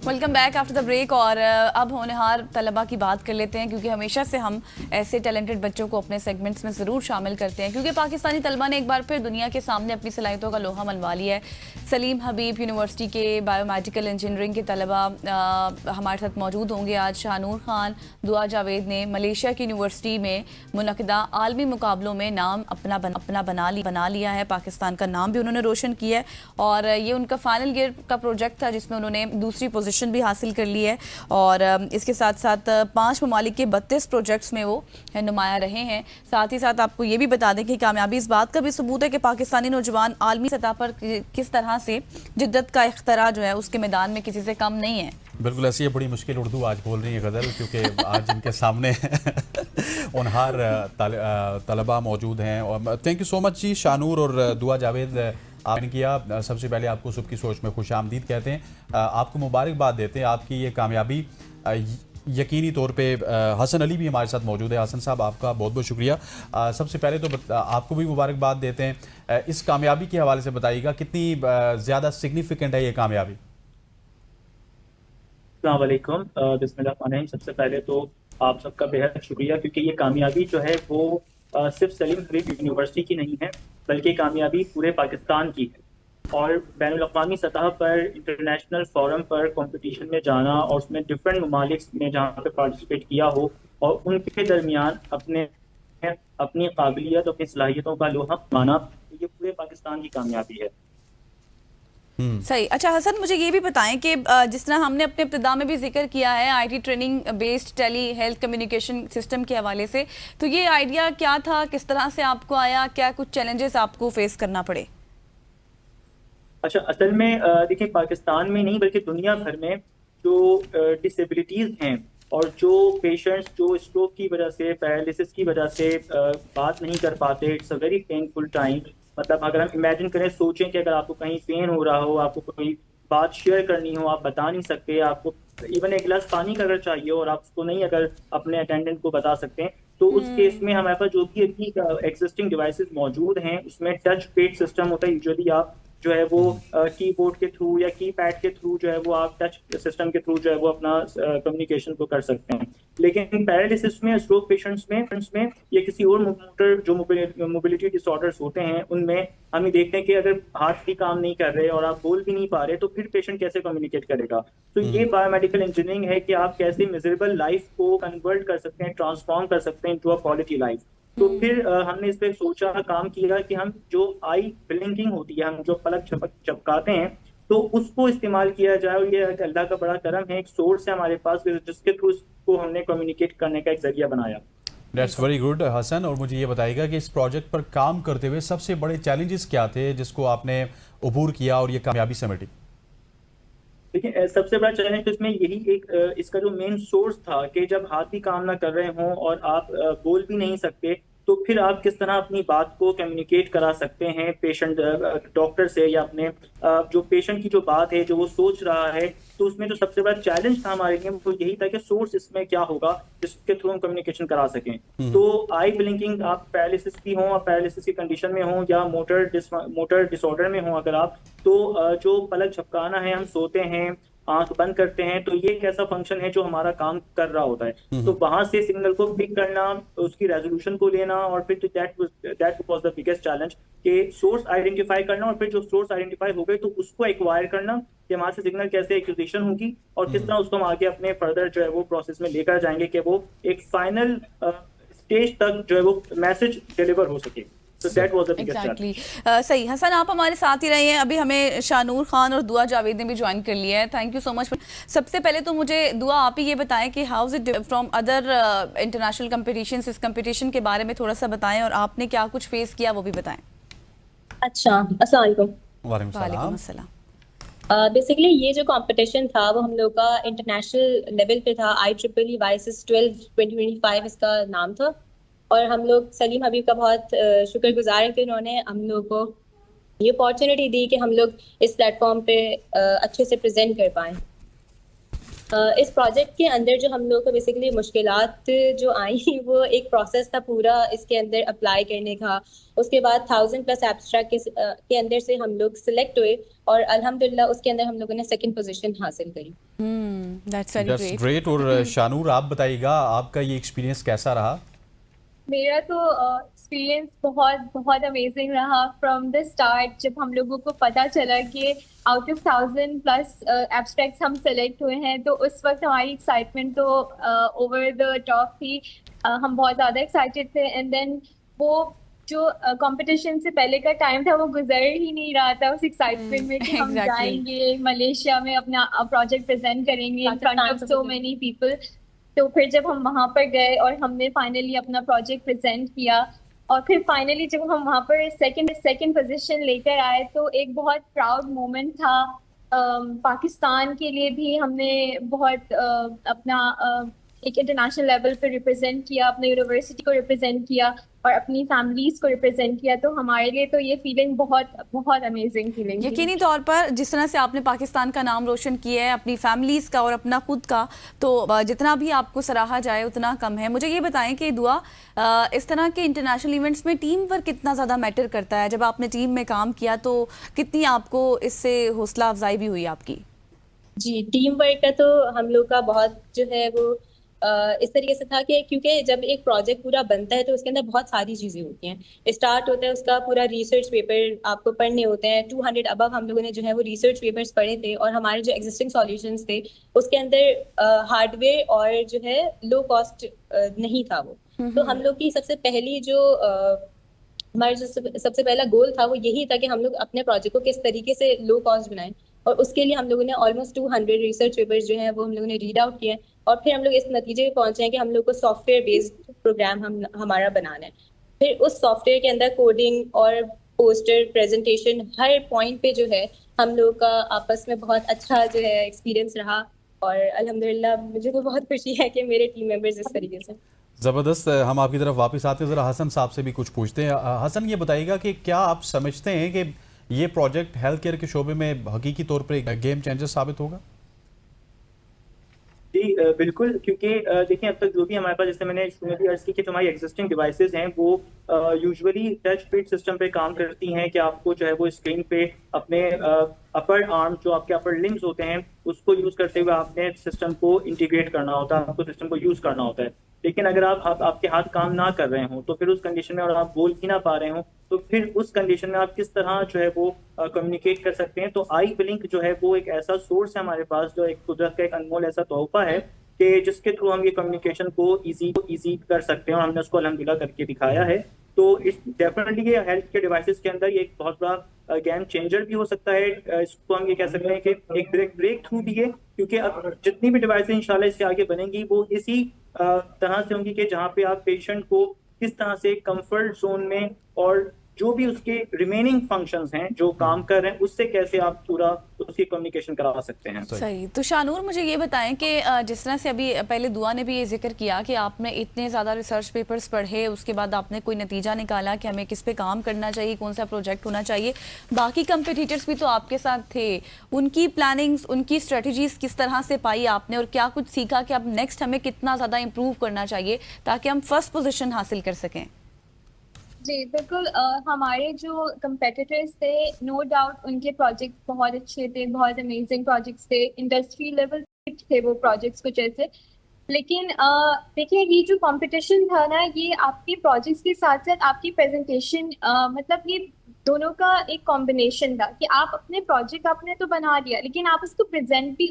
Welcome back after the break. और अब होनहार तलबा की बात कर लेते हैं, क्योंकि हमेशा से हम ऐसे टैलेंटेड बच्चों को अपने सेगमेंट्स में ज़रूर शामिल करते हैं, क्योंकि पाकिस्तानी तलबा ने एक बार फिर दुनिया के सामने अपनी सलाहियतों का लोहा मनवा लिया है। सलीम हबीब यूनिवर्सिटी के बायोमेडिकल इंजीनियरिंग के तलबा हमारे साथ मौजूद होंगे आज। शाहनूर खान, दुआ जावेद ने मलेशिया की यूनिवर्सिटी में मुनक़दा आलमी मुकाबलों में नाम अपना बना लिया है। पाकिस्तान का नाम भी उन्होंने रोशन किया है और ये उनका फाइनल ईयर का प्रोजेक्ट था जिसमें उन्होंने दूसरी पोजीशन भी हासिल कर ली है। और इसके साथ साथ 5 ममालिक के 32 प्रोजेक्ट्स में वो नुमाया रहे हैं। साथ ही साथ आपको ये भी बता दें कि कामयाबी इस बात का भी सबूत है कि पाकिस्तानी नौजवान आलमी सतह पर किस तरह से जिद्दत का इख्तरा जो है उसके मैदान में किसी से कम नहीं है। बिल्कुल ऐसी है। बड़ी मुश्किल उर्दू आज बोल रही है गदर, क्योंकि आज इनके सामने होनहार तलबा मौजूद हैं। और थैंक यू सो मच जी शानूर और दुआ जावेद, आपने किया। सबसे पहले आपको सुबह की सोच में खुश आमदीद कहते हैं, आपको मुबारकबाद देते हैं आपकी ये कामयाबी। यकीनी तौर पे हसन अली भी हमारे साथ मौजूद है। हसन साहब, आपका बहुत बहुत शुक्रिया। सबसे पहले तो आपको भी मुबारकबाद देते हैं। इस कामयाबी के हवाले से बताइएगा, कितनी ज़्यादा सिग्निफिकेंट है ये कामयाबी? अस्सलाम वालेकुम, बिस्मिल्लाह। सबसे पहले तो आप सबका बेहद शुक्रिया, क्योंकि ये कामयाबी जो है वो सिर्फ सलीम हबीब यूनिवर्सिटी की नहीं है, बल्कि कामयाबी पूरे पाकिस्तान की है। और बैनुल-अक़वामी सतह पर इंटरनेशनल फोरम पर कंपटीशन में जाना और उसमें डिफरेंट ममालिक में जहाँ पे पार्टिसिपेट किया हो और उनके दरमियान अपनी काबिलियत, अपनी सलाहियतों का लोहा माना, ये पूरे पाकिस्तान की कामयाबी है। सही। अच्छा हसन, मुझे ये भी बताएं कि जिस तरह हमने अपने इब्तिदा में भी जिक्र किया है IT training based tele health communication system के हवाले से, तो ये आइडिया क्या था, किस तरह से आपको आया, क्या कुछ चैलेंजेस आपको फेस करना पड़े? अच्छा, असल में देखिए, पाकिस्तान में नहीं बल्कि दुनिया भर में जो डिसेबिलिटीज़ हैं और जो पेशेंट्स जो स्ट्रोक की वजह से, पैरालिसिस की वजह से बात नहीं कर पाते, it's a very painful time. मतलब अगर हम इमेजिन करें, सोचें कि अगर आपको कहीं पेन हो रहा हो, आपको कोई बात शेयर करनी हो, आप बता नहीं सकते, आपको इवन एक गिलास पानी का अगर चाहिए और आप उसको नहीं अगर अपने अटेंडेंट को बता सकते हैं, तो उस केस में हमारे पास जो भी अभी एक्सिस्टिंग डिवाइसेस मौजूद हैं उसमें टच पेड सिस्टम होता है। यूजुअली आप जो है वो कीबोर्ड के थ्रू या कीपैड के थ्रू जो है वो आप टच सिस्टम के थ्रू जो है वो अपना कम्युनिकेशन को कर सकते हैं। लेकिन पैरालिसिस में, स्ट्रोक पेशेंट्स में या किसी और मोटर जो मोबिलिटी डिसऑर्डर्स होते हैं उनमें हम ये देखते हैं कि अगर हाथ भी काम नहीं कर रहे और आप बोल भी नहीं पा रहे, तो फिर पेशेंट कैसे कम्युनिकेट करेगा। तो ये बायोमेडिकल इंजीनियरिंग है कि आप कैसे मिजरेबल लाइफ को कन्वर्ट कर सकते हैं, ट्रांसफॉर्म कर सकते हैं इनटू अ क्वालिटी लाइफ। तो फिर हमने इस पे सोचा, काम किया कि हम जो आई ब्लिंकिंग होती है, हम जो पलक झपकाते हैं, तो उसको इस्तेमाल किया जाए। और ये अल्लाह का बड़ा करम है, एक सोर्स है हमारे पास जिसके थ्रू उसको हमने कम्युनिकेट करने का एक जरिया बनाया। That's very good Hasan. और मुझे ये बताइएगा कि इस प्रोजेक्ट पर काम करते हुए सबसे बड़े चैलेंजेस क्या थे जिसको आपने अबूर किया और ये कामयाबी समेटी? देखिए, सबसे बड़ा चैलेंज तो इसमें यही एक इसका जो मेन सोर्स था कि जब हाथ भी काम ना कर रहे हों और आप बोल भी नहीं सकते, तो फिर आप किस तरह अपनी बात को कम्युनिकेट करा सकते हैं पेशेंट डॉक्टर से, या अपने जो पेशेंट की जो बात है जो वो सोच रहा है। तो उसमें जो सबसे बड़ा चैलेंज था हमारे लिए वो यही था कि सोर्स इसमें क्या होगा जिसके थ्रू हम कम्युनिकेशन करा सकें। तो आई ब्लिंकिंग, आप पैरालिसिस की हों, आप पैरालिसिस की कंडीशन में हों या मोटर डिसऑर्डर में हों अगर आप, तो जो पलक झपकाना है, हम सोते हैं, आंख बंद करते हैं, तो ये एक ऐसा फंक्शन है जो हमारा काम कर रहा होता है। तो वहां से सिग्नल को पिक करना, उसकी रेजोल्यूशन को लेना, और फिर that was the biggest challenge कि सोर्स आइडेंटिफाई करना, और फिर जो सोर्स आइडेंटिफाई हो गए तो उसको एक्वायर करना कि वहां से सिग्नल कैसे एक्विजिशन होगी और किस तरह उसको हम आगे अपने फर्दर जो है वो प्रोसेस में लेकर जाएंगे कि वो एक फाइनल स्टेज तक जो है वो मैसेज डिलीवर हो सके। So that was the biggest challenge. सही। हसन, आप हमारे साथ ही रहे हैं। अभी हमें शानूर खान और दुआ जावेद ने भी ज्वाइन कर लिया है। Thank you so much. सबसे पहले तो मुझे दुआ आप ही ये बताएं कि how is it from other international competitions, इस कंपटीशन के बारे में थोड़ा सा बताएं और आपने क्या कुछ फेस किया वो भी बताएं। अच्छा, अस्सलाम वालेकुम। वालेकुम अस्सलाम। बेसिकली ये जो कंपटीशन था वो हम लोग का इंटरनेशनल लेवल पे था। IEEE वाइसेस 12 2025 इसका नाम था। और हम लोग सलीम हबीब का बहुत शुक्रगुजार हैं कि उन्होंने हम लोग को ये अपॉर्चुनिटी दी कि हम लोग इस प्लेटफॉर्म पे अच्छे से प्रेजेंट कर पाएँ। इस प्रोजेक्ट के अंदर जो हम लोग को बेसिकली मुश्किलात जो आई वो एक प्रोसेस था पूरा इसके अंदर अप्लाई करने का। उसके बाद 1000+ एब्स्ट्रैक्ट के अंदर से हम लोग सिलेक्ट हुए और अल्हम्दुलिल्लाह उसके अंदर हम लोगों ने 2nd पोजीशन हासिल करी। That's very that's great. Great. और शानूर, आप बताइएगा आपका ये एक्सपीरियंस कैसा रहा? मेरा तो एक्सपीरियंस बहुत बहुत अमेजिंग रहा फ्रॉम द स्टार्ट। जब हम लोगों को पता चला कि आउट ऑफ 1000+ एब्स्ट्रैक्ट्स हम सेलेक्ट हुए हैं, तो उस वक्त हमारी एक्साइटमेंट तो ओवर द टॉप थी। हम बहुत ज़्यादा एक्साइटेड थे। एंड देन वो जो कंपटीशन से पहले का टाइम था, वो गुजर ही नहीं रहा था उस एक्साइटमेंट में कि हम exactly. जाएंगे मलेशिया में अपना प्रोजेक्ट प्रेजेंट करेंगे in front of Pakistan so many people. तो फिर जब हम वहां पर गए और हमने फाइनली अपना प्रोजेक्ट प्रेजेंट किया, और फिर फाइनली जब हम वहां पर सेकंड पोजीशन लेकर आए, तो एक बहुत प्राउड मोमेंट था। पाकिस्तान के लिए भी हमने बहुत अपना एक इंटरनेशनल लेवल पे रिप्रेजेंट किया, अपने यूनिवर्सिटी को रिप्रेजेंट किया और अपनी फैमिलीज को रिप्रेजेंट किया। तो हमारे लिए तो ये फीलिंग बहुत बहुत अमेजिंग फीलिंग थी। यकीनी तौर पर जिस तरह से आपने पाकिस्तान का नाम रोशन किया है, अपनी फैमिलीज़ का और अपना खुद का, तो जितना भी आपको सराहा जाए उतना कम है। मुझे ये बताएं कि दुआ, इस तरह के इंटरनेशनल इवेंट्स में टीम वर्क कितना ज़्यादा मैटर करता है? जब आपने टीम में काम किया तो कितनी आपको इससे हौसला अफजाई भी हुई आपकी? जी, टीम वर्क का तो हम लोग का बहुत जो है वो इस तरीके से था कि क्योंकि जब एक प्रोजेक्ट पूरा बनता है तो उसके अंदर बहुत सारी चीज़ें होती हैं। स्टार्ट होता है उसका पूरा रिसर्च पेपर आपको पढ़ने होते हैं। 200 अबव हम लोगों ने जो है वो रिसर्च पेपर्स पढ़े थे, और हमारे जो एग्जिस्टिंग सॉल्यूशंस थे उसके अंदर हार्डवेयर और जो है लो कॉस्ट नहीं था वो। तो हम लोग की सबसे पहली जो हमारा जो सबसे पहला गोल था वो यही था कि हम लोग अपने प्रोजेक्ट को किस तरीके से लो कॉस्ट बनाएं, और उसके लिए हम लोगों ने ऑलमोस्ट 200 रिसर्च पेपर्स जो हैं वो हम लोगों ने रीड आउट किए, और फिर हम लोग इस नतीजे पे पहुंचे हैं कि हम लोग को सॉफ्टवेयर बेस्ड प्रोग्राम हमारा बनाना है। फिर उस सॉफ्टवेयर के अंदर कोडिंग और पोस्टर प्रेजेंटेशन हर पॉइंट पे जो है हम लोग का आपस में बहुत अच्छा जो है एक्सपीरियंस रहा, और अल्हम्दुलिल्लाह मुझे तो बहुत खुशी है कि मेरे टीम मेंबर्स इस तरीके से। ज़बरदस्त। हम आपकी तरफ वापस आते हैं, ज़रा हसन साहब से भी कुछ पूछते हैं। हसन, ये बताइएगा कि क्या आप समझते हैं कि ये प्रोजेक्ट हेल्थ केयर के शोबे में हकीकी तौर पर एक गेम चेंजर साबित होगा? जी बिल्कुल, क्योंकि देखिए अब तक जो भी हमारे पास, जैसे मैंने शुरू में भी अर्ज की कि जो हमारी एग्जिस्टिंग डिवाइसेस हैं वो यूजुअली टच फीड सिस्टम पे काम करती हैं कि आपको जो है वो स्क्रीन पे अपने अपर आर्म, जो आपके अपर लिम्स होते हैं, उसको यूज करते हुए आपने सिस्टम को इंटीग्रेट करना होता है, आपको सिस्टम को यूज करना होता है। लेकिन अगर आपके हाथ काम ना कर रहे हों, तो फिर उस कंडीशन में, और आप बोल ही ना पा रहे हों, तो फिर उस कंडीशन में आप किस तरह जो है वो कम्युनिकेट कर सकते हैं। तो आई ब्लिंक जो है वो एक ऐसा सोर्स है हमारे पास, जो एक कुदरत का एक अनमोल ऐसा तोहफा है कि जिसके थ्रू हम ये कम्युनिकेशन को इजी कर सकते हैं, और हमने उसको अल्हम्दुलिल्लाह करके दिखाया है। तो इस डेफिनेटली ये हेल्थ के डिवाइसेस के अंदर ये एक बहुत बड़ा गेम चेंजर भी हो सकता है। इसको हम ये कह सकते हैं कि एक ब्रेक थ्रू भी है, क्योंकि अब जितनी भी डिवाइसेस इंशाल्लाह इससे आगे बनेंगी वो इसी तरह से होंगी कि जहाँ पे आप पेशेंट को किस तरह से कंफर्ट जोन में, और जो भी उसके रिमेनिंग फंक्शंस हैं जो काम कर रहे हैं, उससे कैसे आप पूरा उसकी कम्युनिकेशन करा सकते हैं। सही। तो शानूर, मुझे ये बताएं कि जिस तरह से अभी पहले दुआ ने भी ये जिक्र किया कि आपने इतने ज़्यादा रिसर्च पेपर्स पढ़े, उसके बाद आपने कोई नतीजा निकाला कि हमें किस पे काम करना चाहिए, कौन सा प्रोजेक्ट होना चाहिए। बाकी कंपिटिटर्स भी तो आपके साथ थे, उनकी प्लानिंग्स, उनकी स्ट्रेटजीज किस तरह से पाई आपने, और क्या कुछ सीखा कि अब नेक्स्ट हमें कितना ज़्यादा इम्प्रूव करना चाहिए ताकि हम फर्स्ट पोजिशन हासिल कर सकें? जी बिल्कुल, हमारे जो कंपेटिटर्स थे, नो डाउट उनके प्रोजेक्ट बहुत अच्छे थे, बहुत अमेजिंग प्रोजेक्ट्स थे, इंडस्ट्री लेवल थे वो प्रोजेक्ट्स कुछ ऐसे। लेकिन देखिए, ये जो कंपटीशन था ना, ये आपके प्रोजेक्ट्स के साथ साथ आपकी प्रेजेंटेशन, मतलब ये दोनों का एक कॉम्बिनेशन था कि आप अपने प्रोजेक्ट आपने तो बना दिया, लेकिन आप उसको प्रेजेंट भी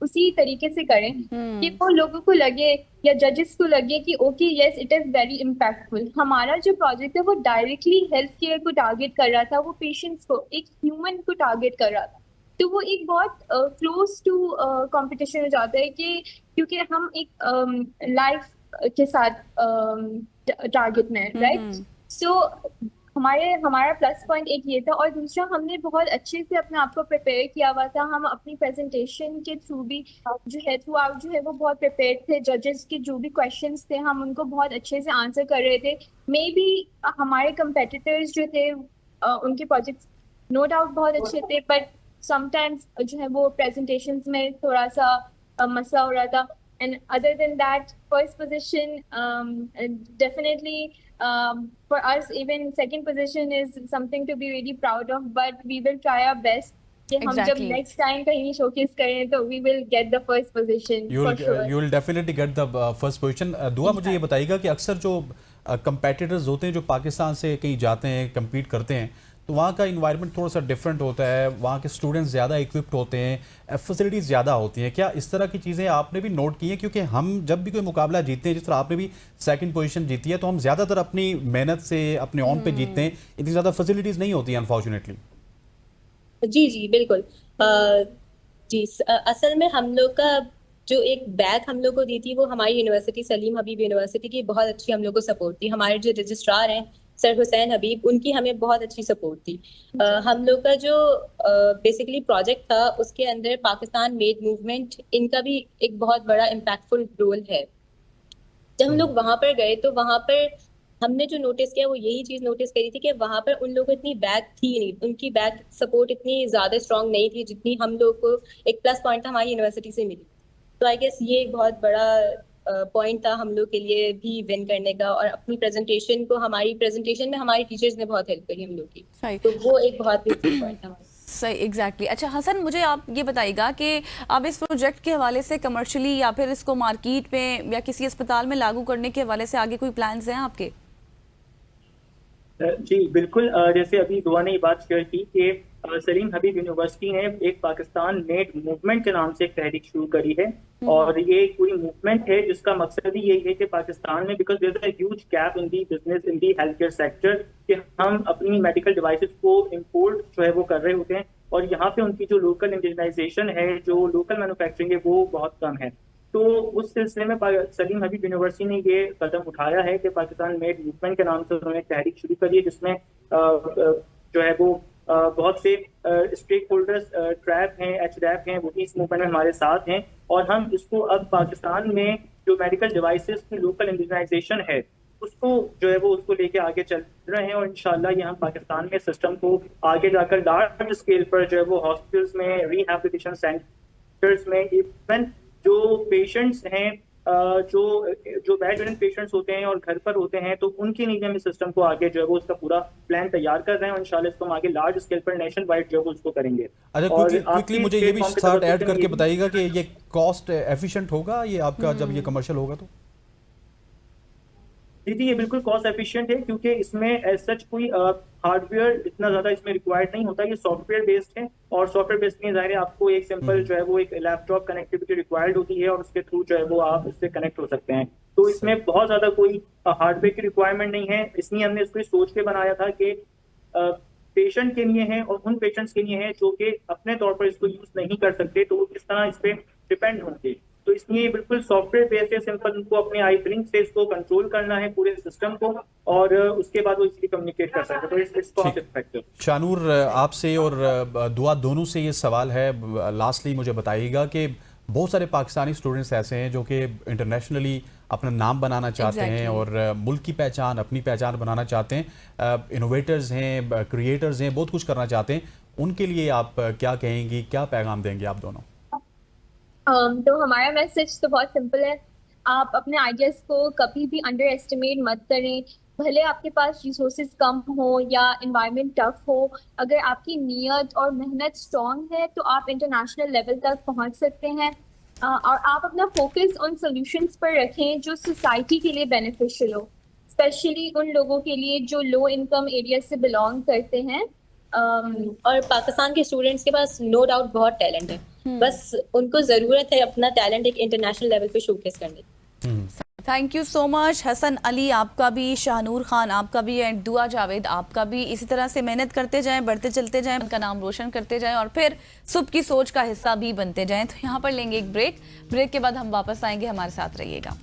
उसी तरीके से करें कि वो लोगों को लगे या जजेस को लगे कि okay yes it is very impactful. हमारा जो प्रोजेक्ट है वो डायरेक्टली हेल्थ केयर को टारगेट कर रहा था, वो पेशेंट्स को, एक ह्यूमन को टारगेट कर रहा था। तो वो एक बहुत क्लोज टू कंपटीशन हो जाता है कि क्योंकि हम एक लाइफ के साथ टारगेट में, राइट। सो हमारा प्लस पॉइंट एक ये था, और दूसरा हमने बहुत अच्छे से अपने आप को प्रिपेयर किया हुआ था। हम अपनी प्रेजेंटेशन के थ्रू भी जो है थ्रू आउट जो है वो बहुत प्रिपेयर थे। जजेस के जो भी क्वेश्चंस थे हम उनको बहुत अच्छे से आंसर कर रहे थे। मे बी हमारे कंपेटिटर्स जो थे उनके प्रोजेक्ट्स नो डाउट बहुत अच्छे थे, बट समटाइम्स जो है वो प्रेजेंटेशंस में थोड़ा सा मसला हो रहा था। And other than that, first position, definitely for us, even second position is something to be really proud of. But we will try our best कि हम जब Exactly. नेक्स्ट टाइम कहीं शोकेस करें तो we will get the first position for sure. You will definitely get the first position. दुआ मुझे ये बताइएगा कि अक्सर जो कंपेटिटर्स होते हैं जो पाकिस्तान से कहीं जाते हैं कम्पीट करते हैं तो वहाँ का इन्वायरमेंट थोड़ा सा डिफरेंट होता है, वहाँ के स्टूडेंट्स ज़्यादा इक्विप्ड होते हैं, फैसिलिटीज़ ज़्यादा होती हैं। क्या इस तरह की चीज़ें आपने भी नोट की हैं? क्योंकि हम जब भी कोई मुकाबला जीतते हैं, जिस तरह आपने भी सेकंड पोजीशन जीती है, तो हम ज़्यादातर अपनी मेहनत से अपने ऑन पे जीतते हैं, इतनी ज़्यादा फैसिलिटीज़ नहीं होती हैं अनफॉर्चुनेटली। जी जी बिल्कुल। असल में हम लोग का जो एक बैग हम लोग को दी थी वो हमारी यूनिवर्सिटी सलीम हबीब यूनिवर्सिटी की बहुत अच्छी हम लोग को सपोर्ट थी। हमारे जो रजिस्ट्रार हैं सर हुसैन हबीब, उनकी हमें बहुत अच्छी सपोर्ट थी। हम लोग का जो बेसिकली प्रोजेक्ट था उसके अंदर पाकिस्तान मेड मूवमेंट, इनका भी एक बहुत बड़ा इम्पैक्टफुल रोल है। जब हम लोग वहां पर गए तो वहां पर हमने जो नोटिस किया वो यही चीज नोटिस करी थी कि वहां पर उन लोगों को इतनी बैक थी नहीं, उनकी बैक सपोर्ट इतनी ज्यादा स्ट्रांग नहीं थी जितनी हम लोग को एक प्लस पॉइंट हमारी यूनिवर्सिटी से मिली। तो आई गेस ये एक बहुत बड़ा पॉइंट था हम लोग के लिए भी विन करने का। और अपनी प्रेजेंटेशन को, हमारी प्रेजेंटेशन में हमारी टीचर्स ने बहुत हेल्प करी हम लोग की, सही। तो वो एक बहुत बड़ी पॉइंट था। सही, एग्जैक्टली। अच्छा हसन, मुझे आप ये बताइएगा कि अब इस प्रोजेक्ट के हवाले से कमर्शियली या फिर इसको मार्केट में या किसी अस्पताल में लागू करने के हवाले से आगे कोई प्लान्स हैं आपके? जी बिल्कुल। जैसे अभी दुआ ने ये बात शेयर की कि सलीम हबीब यूनिवर्सिटी ने एक पाकिस्तान मेड मूवमेंट के नाम से एक तहरीक शुरू करी है, और ये एक पूरी मूवमेंट है जिसका मकसद ही यही है कि पाकिस्तान में, because there is a huge gap in the business in the health care sector, कि हम अपनी मेडिकल डिवाइसेस को इंपोर्ट जो है वो कर रहे होते हैं, और यहाँ पे उनकी जो लोकल इंडिजनाइजेशन है, जो लोकल मैन्युफैक्चरिंग है, वो बहुत कम है। तो उस सिलसिले में सलीम हबीब यूनिवर्सिटी ने ये कदम उठाया है कि पाकिस्तान मेड मूवमेंट के नाम से उन्होंने एक तहरीक शुरू करी है, जिसमें जो है वो बहुत से स्टेक होल्डर्स ट्रैप हैं, एचडैप हैं, वो भी इस मूवमेंट में हमारे साथ हैं। और हम इसको अब पाकिस्तान में जो मेडिकल डिवाइसेस की लोकल इंडिजनाइजेशन है उसको जो है वो उसको लेके आगे चल रहे हैं, और इंशाल्लाह ये हम पाकिस्तान में सिस्टम को आगे जाकर लार्ज स्केल पर जो है वो हॉस्पिटल्स में, रिहैबिलिटेशन सेंटर्स में, इवन जो पेशेंट्स हैं, जो बेड पेशेंट्स होते हैं और घर पर होते हैं, तो उनके लिए हम इस सिस्टम को आगे जो है वो उसका पूरा प्लान तैयार कर रहे हैं, और इंशाल्लाह इसको हम आगे लार्ज स्केल पर नेशन वाइड जो है वो उसको करेंगे। अच्छा, क्विकली मुझे ये भी स्टार्ट ऐड करके बताइएगा कि ये कॉस्ट एफिशिएंट होगा ये आपका जब ये कमर्शियल होगा तो? जी, ये बिल्कुल कॉस्ट एफिशिएंट है, क्योंकि इसमें एज सच कोई हार्डवेयर इतना ज्यादा इसमें रिक्वायर्ड नहीं होता। ये सॉफ्टवेयर बेस्ड है, और सॉफ्टवेयर बेस्ड में जाहिर है आपको एक सिंपल जो है वो एक लैपटॉप कनेक्टिविटी रिक्वायर्ड होती है, और उसके थ्रू जो है वो आप इससे कनेक्ट हो सकते हैं। तो इसमें बहुत ज्यादा कोई हार्डवेयर की रिक्वायरमेंट नहीं है। इसलिए हमने इसको सोच के बनाया था कि पेशेंट के लिए है और उन पेशेंट्स के लिए है जो कि अपने तौर पर इसको यूज नहीं कर सकते, तो किस तरह इस पर डिपेंड होंगे। तो इसलिए बिल्कुल सॉफ्टवेयर बेस्ड है, सिंपल उनको अपने आई ब्लिंक से इसको कंट्रोल करना है पूरे सिस्टम को, और उसके बाद वो इसलिए कम्युनिकेट कर सकते हैं। तो इट्स कॉस्ट इफेक्टिव। शानूर, आपसे और दुआ दोनों से ये सवाल है, लास्टली मुझे बताइएगा कि बहुत सारे पाकिस्तानी स्टूडेंट्स ऐसे हैं जो कि इंटरनेशनली अपना नाम बनाना चाहते हैं और मुल्क की पहचान, अपनी पहचान बनाना चाहते हैं, इनोवेटर्स हैं, क्रिएटर्स हैं, बहुत कुछ करना चाहते हैं। उनके लिए आप क्या कहेंगी, क्या पैगाम देंगे आप दोनों? तो हमारा मैसेज तो बहुत सिंपल है, आप अपने आइडियाज को कभी भी अंडर एस्टिमेट मत करें। भले आपके पास रिसोर्सेज कम हो या एनवायरनमेंट टफ हो, अगर आपकी नीयत और मेहनत स्ट्रॉन्ग है तो आप इंटरनेशनल लेवल तक पहुंच सकते हैं। और आप अपना फोकस उन सॉल्यूशंस पर रखें जो सोसाइटी के लिए बेनिफिशियल हो, स्पेशली उन लोगों के लिए जो लो इनकम एरिया से बिलोंग करते हैं। और पाकिस्तान के स्टूडेंट्स के पास नो डाउट बहुत टैलेंट है, बस उनको जरूरत है अपना टैलेंट एक इंटरनेशनल लेवल पे शोकेस करने की। Thank you so much Hasan Ali, आपका भी, शाहनूर खान आपका भी, एंड दुआ जावेद आपका भी। इसी तरह से मेहनत करते जाएं, बढ़ते चलते जाएं, उनका नाम रोशन करते जाएं और फिर सुबह की सोच का हिस्सा भी बनते जाएं। तो यहाँ पर लेंगे एक ब्रेक के बाद हम वापस आएंगे, हमारे साथ रहिएगा।